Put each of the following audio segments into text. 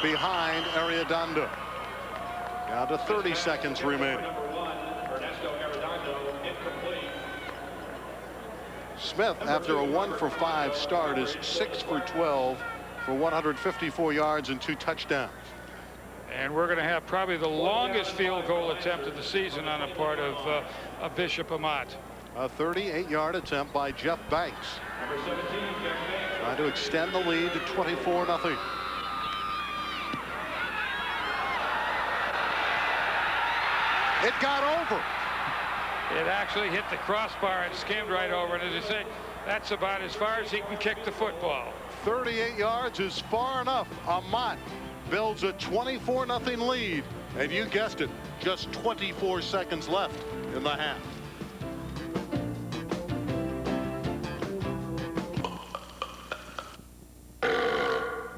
behind Arredondo. Down to 30 seconds remaining. Smith, after a 1-for-5 start, is 6 for 12 for 154 yards and 2 touchdowns. And we're going to have probably the longest field goal attempt of the season on a part of Bishop Amat. A 38-yard attempt by Jeff Banks. Trying to extend the lead to 24-0. It got over. It actually hit the crossbar and skimmed right over. And as I say, that's about as far as he can kick the football. 38 yards is far enough. Amat builds a 24-0 lead. And you guessed it, just 24 seconds left in the half.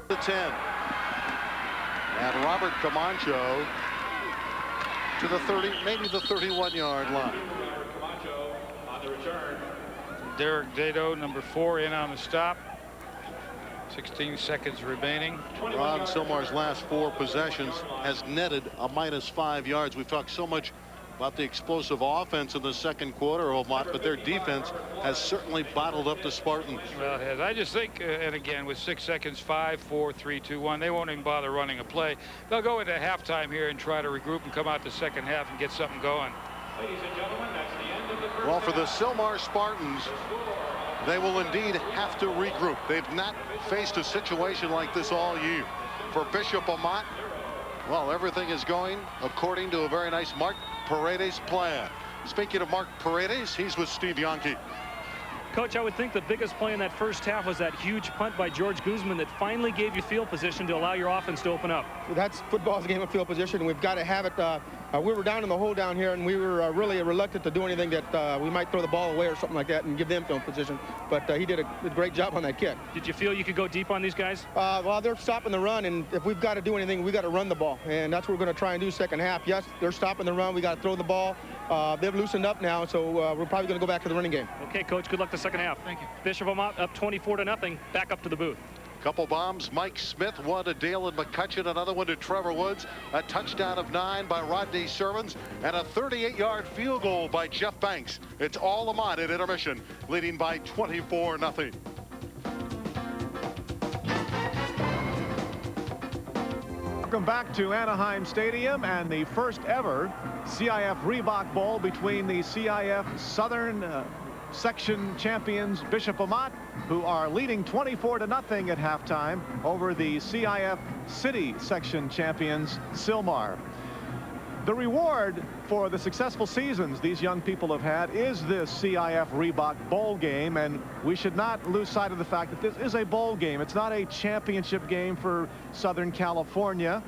The 10. And Robert Camacho to the 30, maybe the 31-yard line. Derek Dado, number 4, in on the stop. 16 seconds remaining. Ron Sylmar's last 4 possessions has netted a -5 yards. We've talked so much about the explosive offense in the second quarter, Amat, but their defense has certainly bottled up the Spartans. Well, it has. I just think, and again, with 6 seconds, 5, 4, 3, 2, 1, they won't even bother running a play. They'll go into halftime here and try to regroup and come out the second half and get something going. Ladies and gentlemen, that's the end of the first. Well, for the Sylmar Spartans, they will indeed have to regroup. They've not faced a situation like this all year. For Bishop Amat, well, everything is going according to a very nice Mark Paredes plan. Speaking of Mark Paredes, he's with Steve Yonke. Coach, I would think the biggest play in that first half was that huge punt by George Guzman that finally gave you field position to allow your offense to open up. That's football's a game of field position. We've got to have it. We were down in the hole down here, and we were really reluctant to do anything that we might throw the ball away or something like that and give them field position. But he did a great job on that kick. Did you feel you could go deep on these guys? Well, they're stopping the run, and if we've got to do anything, we got to run the ball, and that's what we're going to try and do second half. Yes, they're stopping the run. We got to throw the ball. They've loosened up now, so we're probably going to go back to the running game. Okay, Coach. Good luck the second half. Thank you. Bishop Amat up 24-0. Back up to the booth. Couple bombs. Mike Smith, one to Dalen McCutcheon, another one to Trevor Woods. A touchdown of 9 by Rodney Sermons, and a 38-yard field goal by Jeff Banks. It's all Amat at intermission, leading by 24-0. Welcome back to Anaheim Stadium and the first ever CIF Reebok Bowl between the CIF Southern Section champions Bishop Amat, who are leading 24-0 at halftime over the CIF City Section champions Sylmar. The reward for the successful seasons these young people have had is this CIF Reebok Bowl game, and we should not lose sight of the fact that this is a bowl game. It's not a championship game for Southern California.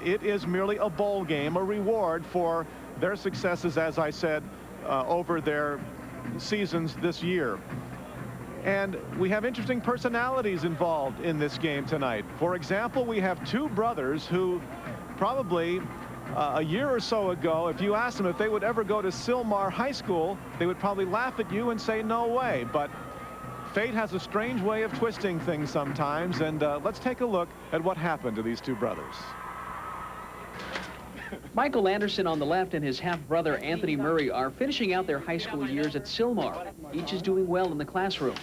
It is merely a bowl game, a reward for their successes, as I said, over their seasons this year. And we have interesting personalities involved in this game tonight. For example, we have 2 brothers who probably a year or so ago, if you asked them if they would ever go to Sylmar High School, they would probably laugh at you and say no way. But fate has a strange way of twisting things sometimes, and let's take a look at what happened to these 2 brothers. Michael Anderson on the left and his half-brother Anthony Murray are finishing out their high school years at Sylmar. Each is doing well in the classroom.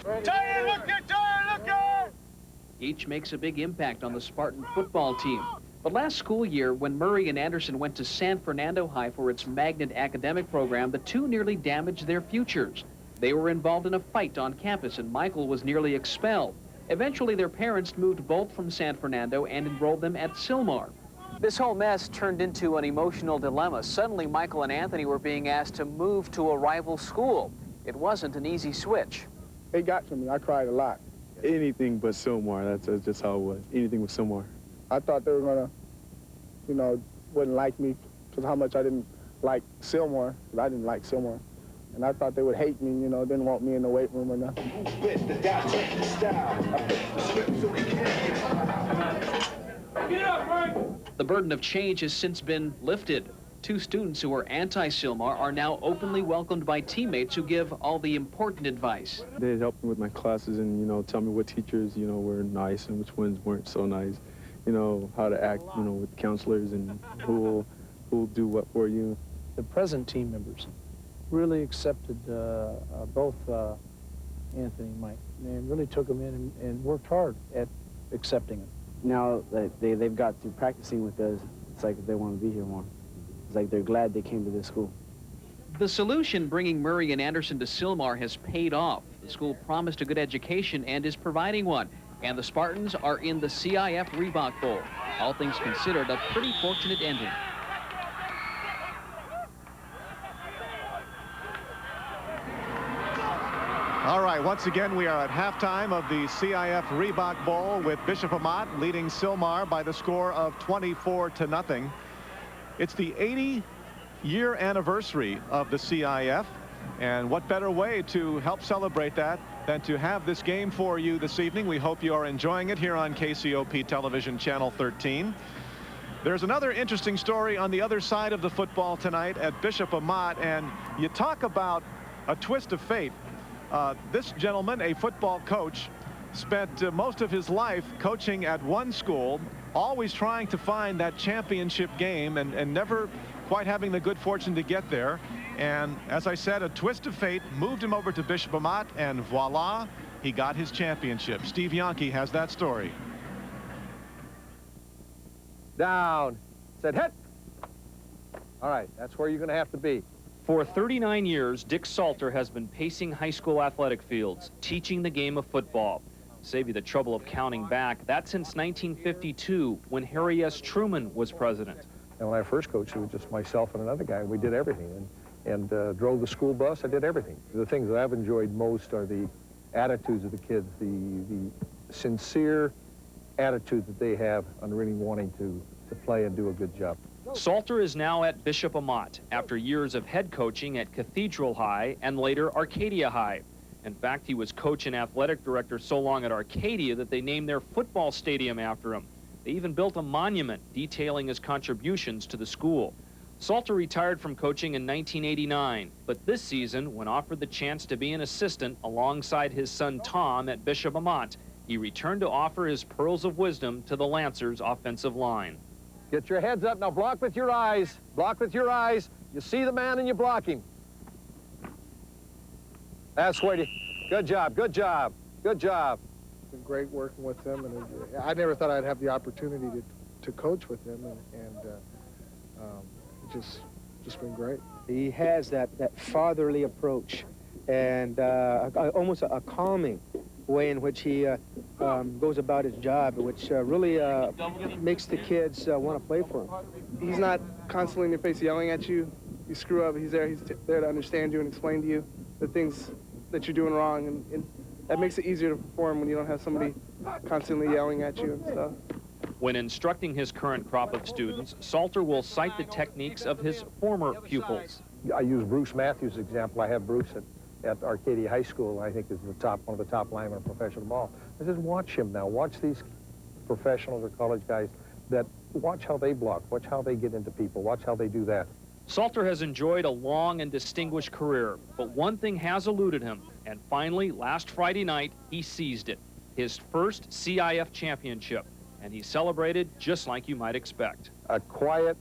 Each makes a big impact on the Spartan football team. But last school year, when Murray and Anderson went to San Fernando High for its magnet academic program, the 2 nearly damaged their futures. They were involved in a fight on campus, and Michael was nearly expelled. Eventually, their parents moved both from San Fernando and enrolled them at Sylmar. This whole mess turned into an emotional dilemma. Suddenly, Michael and Anthony were being asked to move to a rival school. It wasn't an easy switch. It got to me. I cried a lot. Anything but Sylmar. That's just how it was. Anything but Sylmar. I thought they were going to, you know, wouldn't like me because how much I didn't like Sylmar. I didn't like Sylmar. And I thought they would hate me, you know, didn't want me in the weight room or nothing. The burden of change has since been lifted. 2 students who were anti-Sylmar are now openly welcomed by teammates who give all the important advice. They helped me with my classes and, you know, tell me what teachers, you know, were nice and which ones weren't so nice. you know, how to act, you know, with counselors and who'll do what for you. The present team members really accepted both Anthony and Mike, and really took them in and worked hard at accepting them. Now that they've got through practicing with us, it's like they want to be here more. It's like they're glad they came to this school. The solution bringing Murray and Anderson to Sylmar has paid off. The school promised a good education and is providing one. And the Spartans are in the CIF Reebok Bowl. All things considered, a pretty fortunate ending. All right, once again, we are at halftime of the CIF Reebok Bowl with Bishop Amat leading Sylmar by the score of 24-0. It's the 80-year anniversary of the CIF, and what better way to help celebrate that than to have this game for you this evening. We hope you are enjoying it here on KCOP Television Channel 13. There's another interesting story on the other side of the football tonight at Bishop Amat, and you talk about a twist of fate. This gentleman, a football coach, spent most of his life coaching at one school, always trying to find that championship game and never quite having the good fortune to get there. And as I said, a twist of fate moved him over to Bishop Amat, and voila, he got his championship. Steve Yonke has that story. Down. Said hit. All right, that's where you're going to have to be. For 39 years, Dick Salter has been pacing high school athletic fields, teaching the game of football. Save you the trouble of counting back. That's since 1952, when Harry S. Truman was president. And when I first coached, it was just myself and another guy. We did everything and drove the school bus. I did everything. The things that I've enjoyed most are the attitudes of the kids, the sincere attitude that they have on really wanting to play and do a good job. Salter is now at Bishop Amat after years of head coaching at Cathedral High and later Arcadia High. In fact, he was coach and athletic director so long at Arcadia that they named their football stadium after him. They even built a monument detailing his contributions to the school. Salter retired from coaching in 1989, but this season, when offered the chance to be an assistant alongside his son Tom at Bishop Amat, he returned to offer his pearls of wisdom to the Lancers' offensive line. Get your heads up now. Block with your eyes. Block with your eyes. You see the man and you block him. That's where you. Good job. Good job. Good job. It's been great working with them, and I never thought I'd have the opportunity to coach with them, and just been great. He has that fatherly approach and almost a calming way in which he goes about his job, which really makes the kids want to play for him. He's not constantly in your face yelling at you. You screw up, he's there to understand you and explain to you the things that you're doing wrong, and that makes it easier to perform when you don't have somebody constantly yelling at you and stuff. When instructing his current crop of students, Salter will cite the techniques of his former pupils. I use Bruce Matthews' example. I have Bruce at Arcadia High School. I think is one of the top linemen in professional ball. I said, watch him now. Watch these professionals or college guys. Watch how they block. Watch how they get into people. Watch how they do that. Salter has enjoyed a long and distinguished career, but one thing has eluded him, and finally, last Friday night, he seized it. His first CIF championship, and he celebrated just like you might expect. A quiet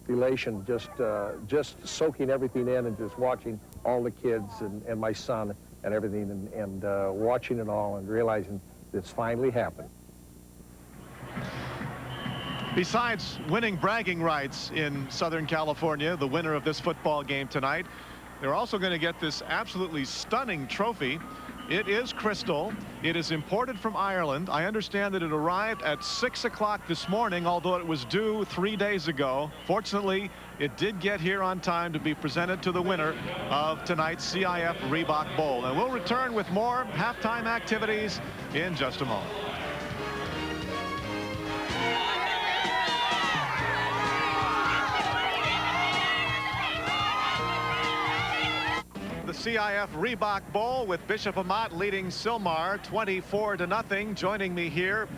elation, just soaking everything in and just watching all the kids and my son and everything and watching it all and realizing it's finally happened. Besides winning bragging rights in Southern California, the winner of this football game tonight, they're also going to get this absolutely stunning trophy. It is crystal. It is imported from Ireland. I understand that it arrived at 6 o'clock this morning, although it was due 3 days ago. Fortunately, it did get here on time to be presented to the winner of tonight's CIF Reebok Bowl. And we'll return with more halftime activities in just a moment. The CIF Reebok Bowl with Bishop Amat leading Sylmar 24-0. Joining me here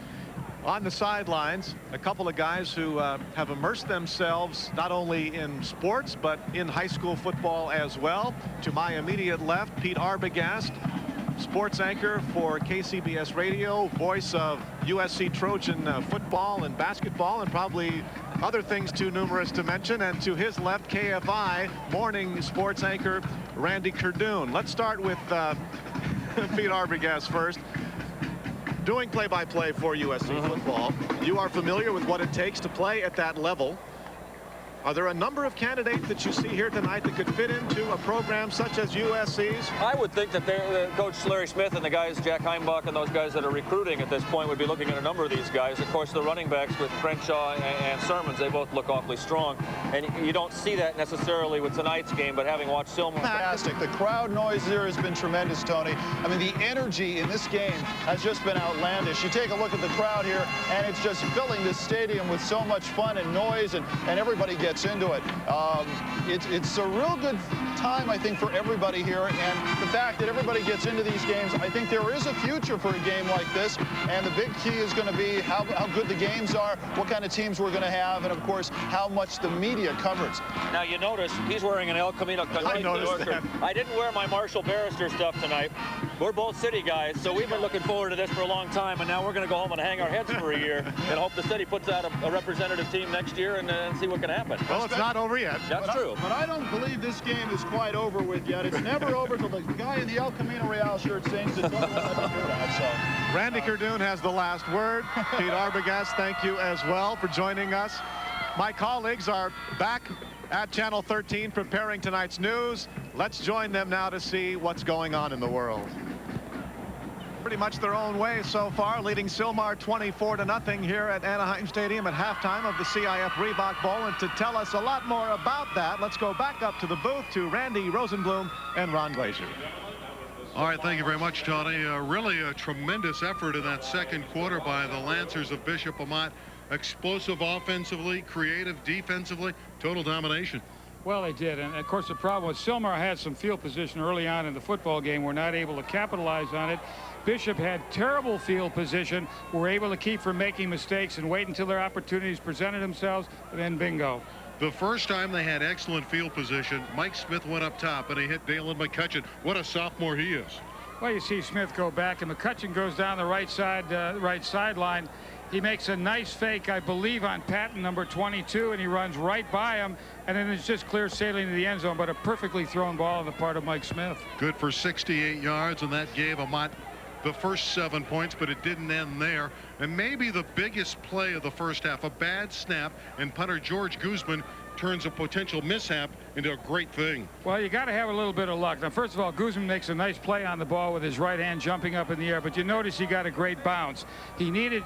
on the sidelines, a couple of guys who have immersed themselves not only in sports but in high school football as well. To my immediate left, Pete Arbogast, sports anchor for KCBS Radio, voice of USC Trojan football and basketball, and probably other things too numerous to mention. And to his left, KFI morning sports anchor Randy Cardoon. Let's start with Pete Arbogast first. Doing play-by-play for USC football, you are familiar with what it takes to play at that level. Are there a number of candidates that you see here tonight that could fit into a program such as USC's? I would think that Coach Larry Smith and the guys, Jack Heimbach, and those guys that are recruiting at this point would be looking at a number of these guys. Of course, the running backs with Crenshaw and Sermons, they both look awfully strong. And you don't see that necessarily with tonight's game, but having watched Sylmar. Fantastic. The crowd noise here has been tremendous, Tony. I mean, the energy in this game has just been outlandish. You take a look at the crowd here, and it's just filling this stadium with so much fun and noise, and everybody gets into it. It's a real good time, I think, for everybody here, and the fact that everybody gets into these games, I think there is a future for a game like this, and the big key is going to be how good the games are, what kind of teams we're going to have, and of course how much the media covers. Now you notice he's wearing an El Camino. I noticed that. I didn't wear my Marshall Barrister stuff tonight. We're both city guys, so we've been looking forward to this for a long time, and now we're going to go home and hang our heads for a year and hope the city puts out a representative team next year and see what can happen. Well, it's not over yet. That's true. But I don't believe this game is quite over with yet. It's never over till the guy in the El Camino Real shirt sings it. Randy Cardoon has the last word. Pete Arbogast, thank you as well for joining us. My colleagues are back at Channel 13 preparing tonight's news. Let's join them now to see what's going on in the world. Pretty much their own way so far, leading Sylmar 24-0 here at Anaheim Stadium at halftime of the CIF Reebok Bowl. And to tell us a lot more about that, let's go back up to the booth to Randy Rosenblum and Ron Glazier. All right, thank you very much, Tony. Really a tremendous effort in that second quarter by the Lancers of Bishop Amat. Explosive offensively, creative defensively, total domination. Well, they did, and of course the problem was Sylmar had some field position early on in the football game. We're not able to capitalize on it. Bishop had terrible field position. We're able to keep from making mistakes and wait until their opportunities presented themselves, and then bingo. The first time they had excellent field position, Mike Smith went up top and he hit Dalen McCutcheon. What a sophomore he is. Well, you see Smith go back, and McCutcheon goes down the right sideline. He makes a nice fake, I believe, on Patton, number 22, and he runs right by him, and then it's just clear sailing to the end zone, but a perfectly thrown ball on the part of Mike Smith. Good for 68 yards, and that gave Amat the first 7 points, but it didn't end there. And maybe the biggest play of the first half, a bad snap, and punter George Guzman turns a potential mishap into a great thing. Well, you got to have a little bit of luck. Now, first of all, Guzman makes a nice play on the ball with his right hand jumping up in the air, but you notice he got a great bounce. He needed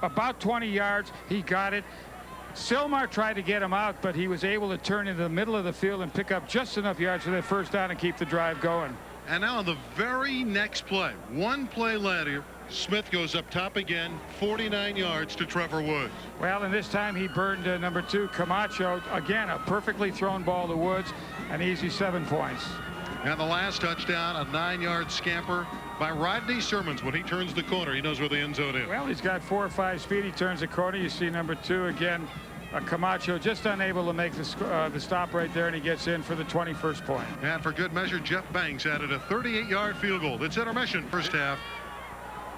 about 20 yards. He got it. Sylmar tried to get him out, but he was able to turn into the middle of the field and pick up just enough yards for that first down and keep the drive going. And now on the very next play, one play later, Smith goes up top again, 49 yards to Trevor Woods. Well, and this time he burned number 2, Camacho. Again, a perfectly thrown ball to Woods, an easy 7 points. And the last touchdown, a 9-yard scamper by Rodney Sermons. When he turns the corner, he knows where the end zone is. Well, he's got 4 or 5 speed. He turns the corner. You see number 2 again. Camacho just unable to make the stop right there, and he gets in for the 21st point. And for good measure, Jeff Banks added a 38-yard field goal. It's intermission first half.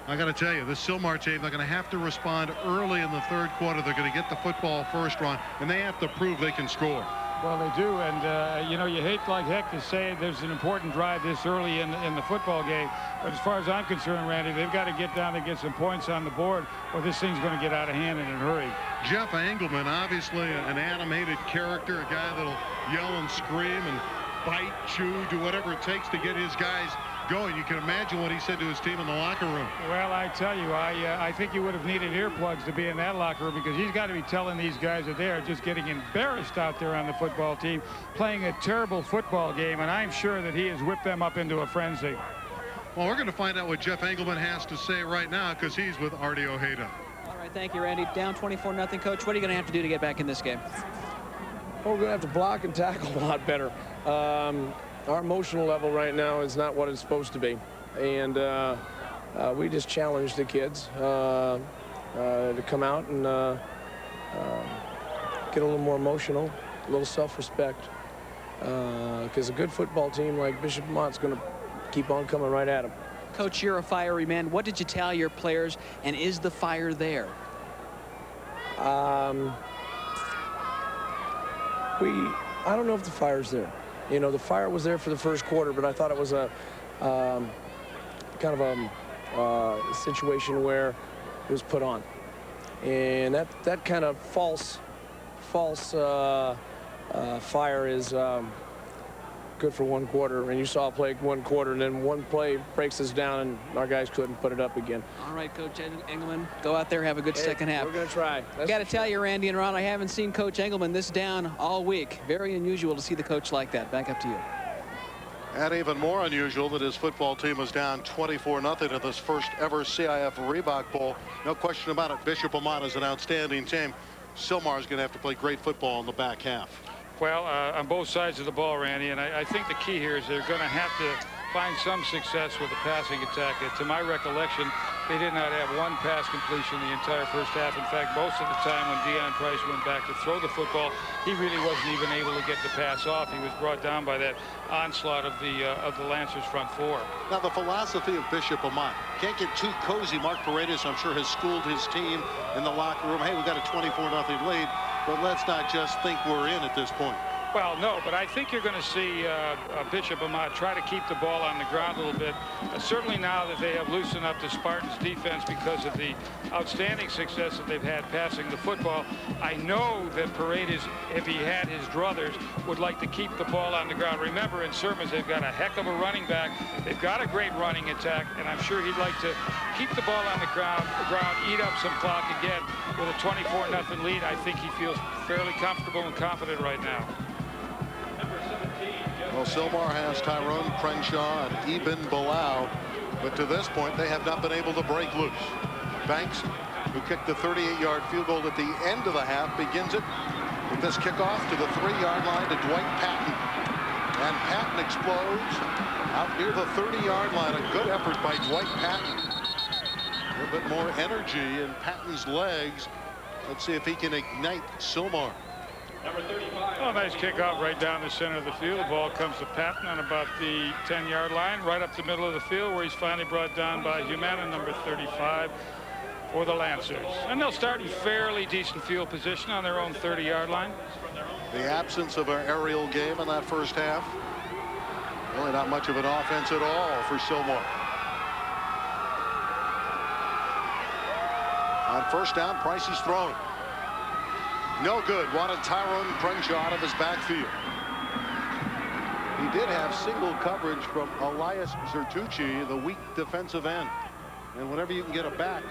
I got to tell you, this Sylmar team, they're going to have to respond early in the third quarter. They're going to get the football first, Ron, and they have to prove they can score. Well, they do, and you know, you hate like heck to say there's an important drive this early in the football game, but as far as I'm concerned, Randy, they've got to get down and get some points on the board, or this thing's going to get out of hand in a hurry. Jeff Engelman, obviously an animated character, a guy that'll yell and scream and bite, chew, do whatever it takes to get his guys going. You can imagine what he said to his team in the locker room. Well, I tell you, I think he would have needed earplugs to be in that locker room, because he's got to be telling these guys that they are just getting embarrassed out there on the football team, playing a terrible football game, and I'm sure that he has whipped them up into a frenzy. Well, we're going to find out what Jeff Engelman has to say right now, because he's with Artie Ojeda. All right, thank you, Randy. Down 24-0, Coach. What are you going to have to do to get back in this game? Well, we're going to have to block and tackle a lot better. Our emotional level right now is not what it's supposed to be. And we just challenge the kids to come out and get a little more emotional, a little self-respect. Because a good football team like Bishop Amat's going to keep on coming right at them. Coach, you're a fiery man. What did you tell your players, and is the fire there? I don't know if the fire's there. You know, the fire was there for the first quarter, but I thought it was a kind of a situation where it was put on. And that kind of false fire is good for one quarter. And you saw a play one quarter, and then one play breaks us down, and our guys couldn't put it up again. All right, Coach Engelman, go out there, have a good second half. We're going to try. Got to tell you, Randy and Ron, I haven't seen Coach Engelman this down all week. Very unusual to see the coach like that. Back up to you. And even more unusual that his football team was down 24-0 in this first ever CIF Reebok Bowl. No question about it. Bishop Amat is an outstanding team. Sylmar is going to have to play great football in the back half. Well, on both sides of the ball, Randy, and I think the key here is they're going to have to find some success with the passing attack. To my recollection, they did not have one pass completion the entire first half. In fact, most of the time when Deion Price went back to throw the football, he really wasn't even able to get the pass off. He was brought down by that onslaught of the Lancers front four. Now, the philosophy of Bishop Amat, can't get too cozy. Mark Paredes, I'm sure, has schooled his team in the locker room. Hey, we got a 24-0 lead, but let's not just think we're in at this point. Well, no, but I think you're going to see Bishop Amat try to keep the ball on the ground a little bit. Certainly now that they have loosened up the Spartans' defense because of the outstanding success that they've had passing the football. I know that Paredes, if he had his druthers, would like to keep the ball on the ground. Remember, in Sermons, they've got a heck of a running back. They've got a great running attack, and I'm sure he'd like to keep the ball on the ground, eat up some clock again. With a 24-0 lead, I think he feels fairly comfortable and confident right now. Well, Sylmar has Tyrone Crenshaw and Eben Bilal, but to this point, they have not been able to break loose. Banks, who kicked the 38-yard field goal at the end of the half, begins it with this kickoff to the 3-yard line to Dwight Patton. And Patton explodes out near the 30-yard line. A good effort by Dwight Patton. A little bit more energy in Patton's legs. Let's see if he can ignite Sylmar. Oh, nice kickoff right down the center of the field. Ball comes to Patton on about the 10-yard line, right up the middle of the field, where he's finally brought down by Humana, number 35, for the Lancers. And they'll start in fairly decent field position on their own 30-yard line. The absence of an aerial game in that first half. Really not much of an offense at all for Sylmar. On first down, Price is throwing. No good. Wanted Tyrone Crenshaw out of his backfield. He did have single coverage from Elias Zertucci, the weak defensive end. And whenever you can get a back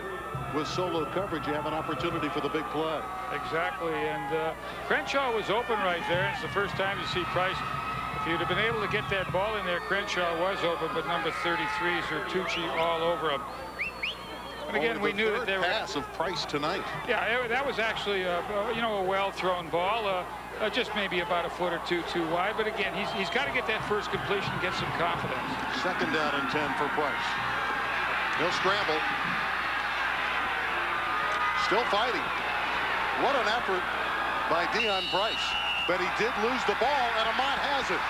with solo coverage, you have an opportunity for the big play. Exactly. And Crenshaw was open right there. It's the first time you see Price. If you'd have been able to get that ball in there, Crenshaw was open, but number 33, Zertucci, all over him. And again, we knew that they were pass of Price tonight. Yeah, that was actually a well-thrown ball, just maybe about a foot or two too wide. But again, he's got to get that first completion, get some confidence. Second down and 10 for Price. He'll scramble. Still fighting. What an effort by Deion Price. But he did lose the ball, and Amat has it.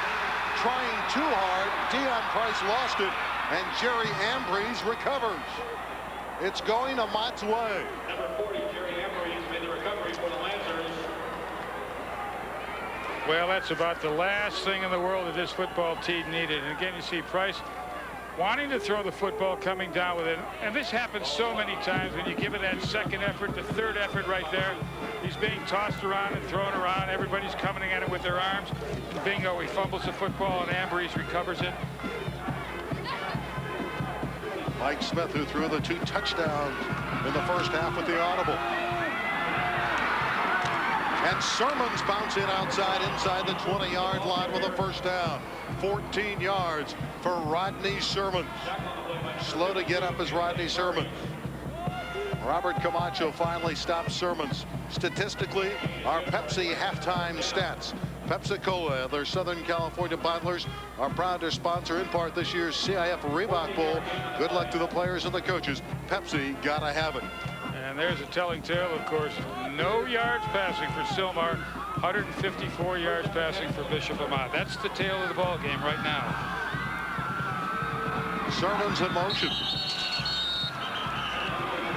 Trying too hard, Deion Price lost it, and Jerry Ambrose recovers. It's going Amat's way. Number 40, Jerry Ambrose made the recovery for the Lancers. Well, that's about the last thing in the world that this football team needed. And again, you see Price wanting to throw the football, coming down with it. And this happens so many times when you give it that second effort, the third effort right there. He's being tossed around and thrown around. Everybody's coming at it with their arms. And bingo, he fumbles the football, and Ambrose recovers it. Mike Smith, who threw the 2 touchdowns in the first half with the audible. And Sermons bouncing outside inside the 20-yard line with a first down. 14 yards for Rodney Sermons. Slow to get up as Rodney Sermons. Robert Camacho finally stops Sermons. Statistically, our Pepsi halftime stats. Pepsi-Cola, their Southern California bottlers, are proud to sponsor in part this year's CIF Reebok Bowl. Good luck to the players and the coaches. Pepsi gotta have it. And there's a telling tale, of course. No yards passing for Sylmar. 154 yards passing for Bishop Amat. That's the tale of the ball game right now. Sermon's in motion.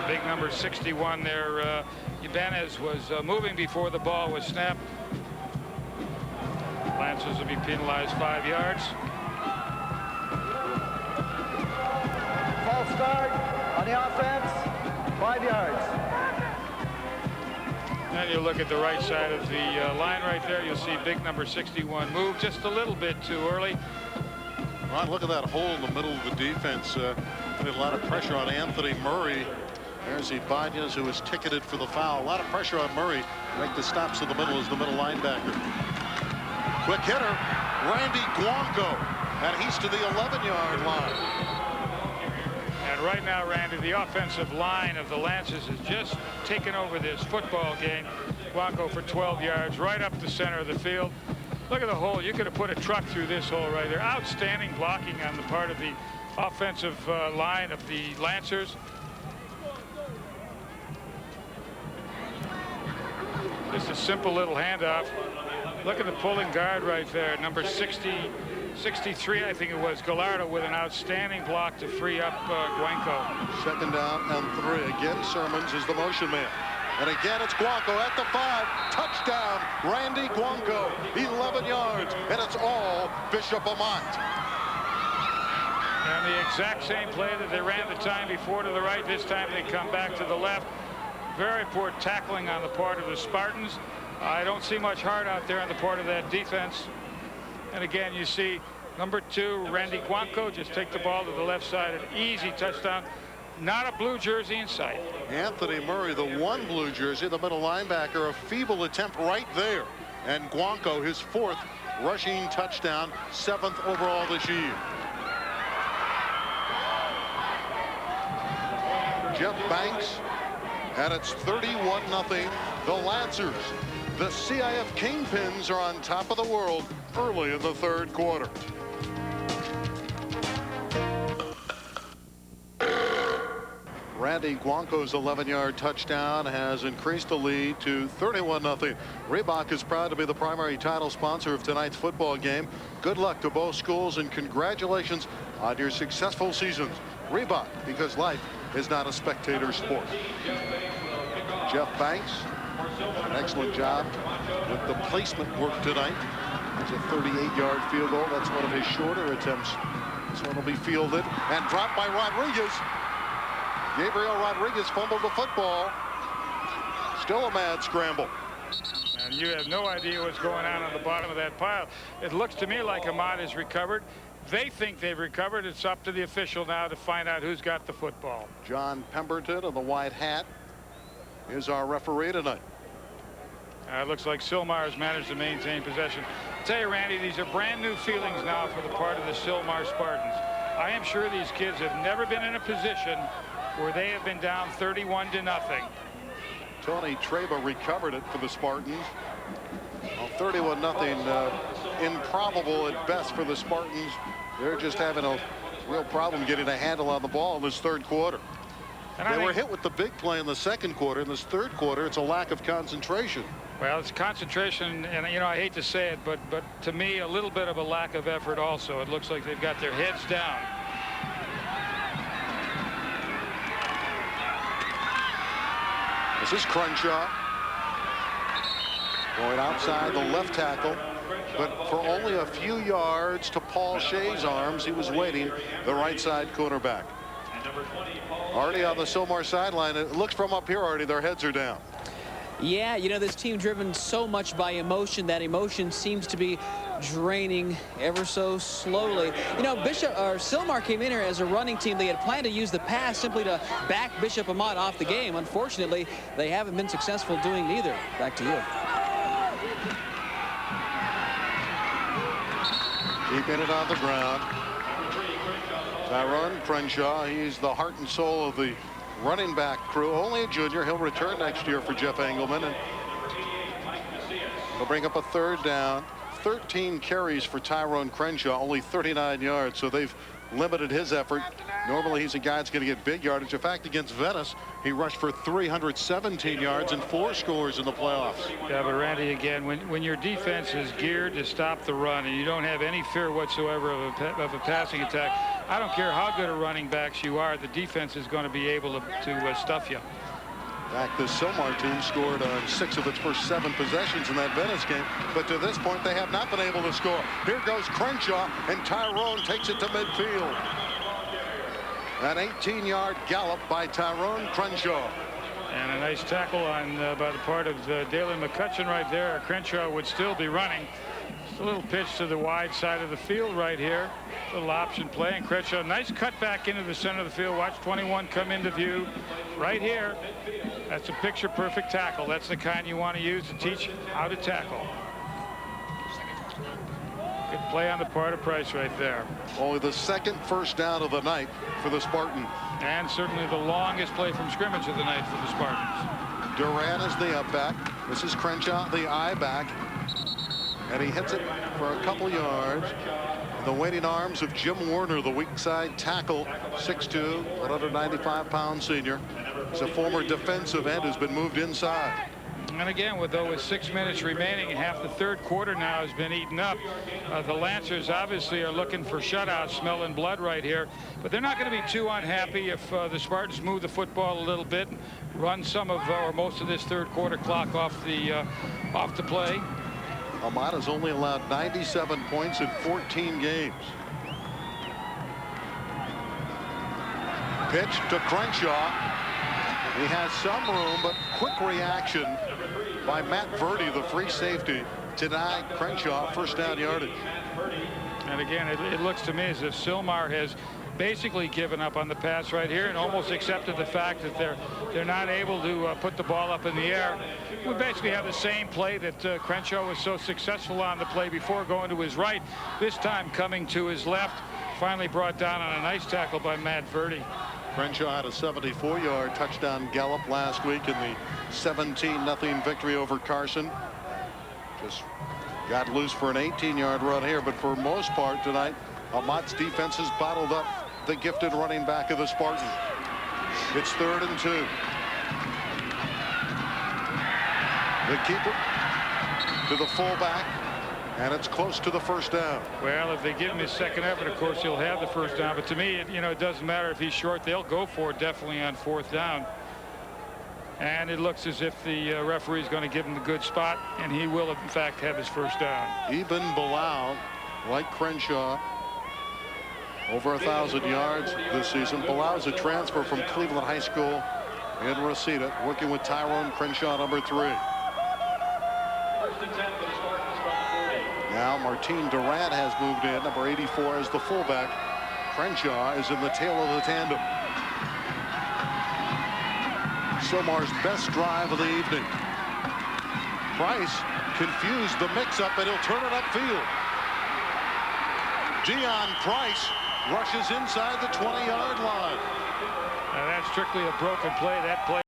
Big number 61 there. Ibanez was moving before the ball was snapped. Lancers will be penalized 5 yards. False start on the offense, 5 yards. And you look at the right side of the line right there. You'll see big number 61 move just a little bit too early. Ron, look at that hole in the middle of the defense. Putting a lot of pressure on Anthony Murray. There's Ibanez, who was ticketed for the foul. A lot of pressure on Murray. Make the stops in the middle as the middle linebacker. Quick hitter, Randy Guanco, and he's to the 11-yard line. And right now, Randy, the offensive line of the Lancers has just taken over this football game. Guanco for 12 yards, right up the center of the field. Look at the hole. You could have put a truck through this hole right there. Outstanding blocking on the part of the offensive line of the Lancers. Just a simple little handoff. Look at the pulling guard right there. Number 63, I think it was, Gallardo, with an outstanding block to free up Guanco. Second down and 3. Again, Sermons is the motion man. And again, it's Guanco at the 5. Touchdown, Randy Guanco, 11 yards. And it's all Bishop Amat. And the exact same play that they ran the time before to the right. This time they come back to the left. Very poor tackling on the part of the Spartans. I don't see much heart out there on the part of that defense. And again, you see number 2, Randy Guanco, just take the ball to the left side. An easy touchdown. Not a blue jersey in sight. Anthony Murray, the 1 blue jersey, the middle linebacker, a feeble attempt right there. And Guanco, his 4th rushing touchdown, 7th overall this year. Jeff Banks, and it's 31-0. The Lancers, the CIF Kingpins, are on top of the world early in the 3rd quarter. Randy Guanco's 11-yard touchdown has increased the lead to 31-0. Reebok is proud to be the primary title sponsor of tonight's football game. Good luck to both schools and congratulations on your successful seasons. Reebok, because life is not a spectator sport. Jeff Banks, an excellent job with the placement work tonight. It's a 38-yard field goal. That's one of his shorter attempts. This one will be fielded and dropped by Rodriguez. Gabriel Rodriguez fumbled the football. Still a mad scramble. And you have no idea what's going on the bottom of that pile. It looks to me like Amat has recovered. They think they've recovered. It's up to the official now to find out who's got the football. John Pemberton in the white hat is our referee tonight. It looks like Sylmar has managed to maintain possession. I tell you, Randy, these are brand new feelings now for the part of the Sylmar Spartans. I am sure these kids have never been in a position where they have been down 31-0. Tony Treba recovered it for the Spartans. Well, 31-0, improbable at best for the Spartans. They're just having a real problem getting a handle on the ball in this 3rd quarter. And they were hit with the big play in the 2nd quarter. In this 3rd quarter, it's a lack of concentration. Well, it's concentration, and you know, I hate to say it, but to me, a little bit of a lack of effort also. It looks like they've got their heads down. This is Crenshaw going outside the left tackle, but for only a few yards to Paul Shea's arms. He was waiting, the right side cornerback. Artie on the Sylmar sideline. It looks from up here, Artie, their heads are down. Yeah, you know, this team driven so much by emotion. That emotion seems to be draining ever so slowly. You know, Sylmar came in here as a running team. They had planned to use the pass simply to back Bishop Amat off the game. Unfortunately, they haven't been successful doing neither. Back to you. Keeping it on the ground. Tyrone Crenshaw, he's the heart and soul of the running back crew. Only a junior. He'll return next year for Jeff Engelman, and he'll bring up a 3rd down. 13 carries for Tyrone Crenshaw, only 39 yards, so they've limited his effort. Normally he's a guy that's going to get big yardage. In fact, against Venice, he rushed for 317 yards and 4 scores in the playoffs. Yeah, but Randy, again, when your defense is geared to stop the run and you don't have any fear whatsoever of a passing attack, I don't care how good a running backs you are, the defense is going to be able to stuff you. In fact, the Sylmar team scored on 6 of its first 7 possessions in that Venice game, but to this point they have not been able to score. Here goes Crenshaw, and Tyrone takes it to midfield. An 18-yard gallop by Tyrone Crenshaw. And a nice tackle on by the part of Dalen McCutcheon right there. Crenshaw would still be running. Just a little pitch to the wide side of the field right here. A little option play, and Crenshaw, nice cut back into the center of the field. Watch 21 come into view right here. That's a picture-perfect tackle. That's the kind you want to use to teach how to tackle. Good play on the part of Price right there. Only the 2nd first down of the night for the Spartans. And certainly the longest play from scrimmage of the night for the Spartans. Duran is the up back. This is Crenshaw, the I back. And he hits it for a couple yards. The waiting arms of Jim Warner, the weak side tackle, 6'2", 195-pound senior. He's a former defensive end who's been moved inside. And again, with 6 minutes remaining, half the 3rd quarter now has been eaten up. The Lancers obviously are looking for shutouts, smelling blood right here. But they're not going to be too unhappy if the Spartans move the football a little bit, and run some of or most of this 3rd quarter clock off the play. Amat has only allowed 97 points in 14 games. Pitch to Crenshaw. He has some room, but quick reaction by Matt Verdi, the free safety, to deny Crenshaw first down yardage. And again, it looks to me as if Sylmar has basically given up on the pass right here and almost accepted the fact that they're not able to put the ball up in the air. We basically have the same play that Crenshaw was so successful on the play before, going to his right, this time coming to his left. Finally brought down on a nice tackle by Matt Verdi. Crenshaw had a 74-yard touchdown gallop last week in the 17-0 victory over Carson. Just got loose for an 18-yard run here, but for most part tonight, Amat's defense has bottled up the gifted running back of the Spartans. It's 3rd and 2. The keeper to the fullback, and it's close to the first down. Well, if they give him his 2nd effort, of course, he'll have the first down. But to me, it doesn't matter if he's short. They'll go for it definitely on 4th down. And it looks as if the referee's going to give him the good spot, and he will, in fact, have his first down. Even Bilal, like Crenshaw, over 1,000 yards this season. Bilal's a transfer from Cleveland High School in Reseda, working with Tyrone Crenshaw, number 3. Now Martin Durant has moved in, number 84 as the fullback. Crenshaw is in the tail of the tandem. Sylmar's best drive of the evening. Price confused the mix-up, and he'll turn it upfield. Dion Price rushes inside the 20-yard line. Now that's strictly a broken play. That play